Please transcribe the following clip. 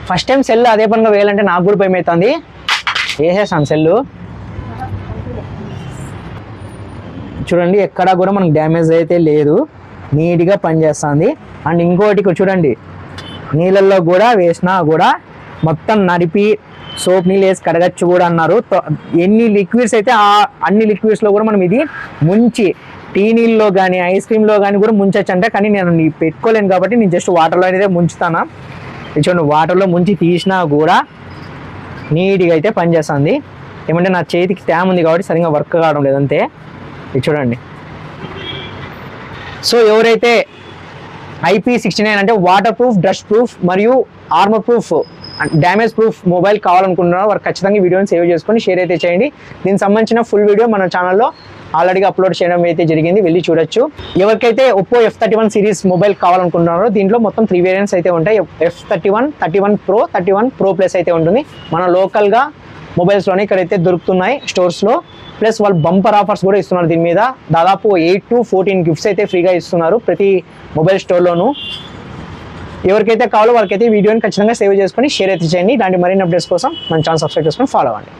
First time cell అదే పనిగా వేయాలంటే నాకు కూడా భయం అవుతుంది. వేసేసాను సెల్లు. చూడండి ఎక్కడా కూడా మనకు డ్యామేజ్ అయితే లేదు, నీట్గా పనిచేస్తుంది. అండ్ ఇంకోటి చూడండి, నీళ్ళల్లో కూడా వేసినా కూడా మొత్తం నడిపి సోప్ నీళ్ళు వేసి కడగచ్చు కూడా అన్నారు. ఎన్ని లిక్విడ్స్ అయితే అన్ని లిక్విడ్స్లో కూడా మనం ఇది ముంచి టీ నీళ్ళలో కానీ ఐస్ క్రీమ్లో కానీ కూడా ముంచచ్చు అంట. కానీ నేను పెట్టుకోలేను కాబట్టి నేను జస్ట్ వాటర్లో అయితే ముంచుతాను. చూడండి వాటర్లో ముంచి తీసినా కూడా నీట్గా అయితే పనిచేస్తుంది. ఏమంటే నా చేతికి తేమ ఉంది కాబట్టి సరిగ్గా వర్క్ కావడం లేదు అంతే. ఇది చూడండి. సో ఎవరైతే IP69 అంటే వాటర్ ప్రూఫ్, డస్ట్ ప్రూఫ్ మరియు armour proof, damage proof mobile కావాలనుకుంటున్నారో వారు ఖచ్చితంగా ఈ వీడియోని సేవ్ చేసుకొని షేర్ అయితే చేయండి. దీనికి సంబంధించిన ఫుల్ వీడియో మన ఛానల్లో ఆల్రెడీగా అప్లోడ్ చేయడం అయితే జరిగింది, వెళ్ళి చూడొచ్చు. ఎవరికైతే ఒప్పో F31 సిరీస్ మొబైల్ కావాలనుకుంటున్నారో దీంట్లో మొత్తం 3 వేరియంట్స్ అయితే ఉంటాయి. F31, 31 Pro, 31 Pro Plus అయితే ఉంటుంది. మన లోకల్గా మొబైల్స్లోనే ఇక్కడైతే దొరుకుతున్నాయి స్టోర్స్లో. ప్లస్ వాళ్ళు బంపర్ ఆఫర్స్ కూడా ఇస్తున్నారు. దీని మీద దాదాపు 8 to 14 గిఫ్ట్స్ అయితే ఫ్రీగా ఇస్తున్నారు ప్రతి మొబైల్ స్టోర్లోనూ. ఎవరికైతే కావాలో వాళ్ళకైతే వీడియోని ఖచ్చితంగా సేవ్ చేసుకొని షేర్ అయితే చేయండి. ఇలాంటి మరిన్ని అప్డేట్స్ కోసం మన ఛానల్ సబ్స్క్రైబ్ చేసుకొని ఫాలో అవ్వండి.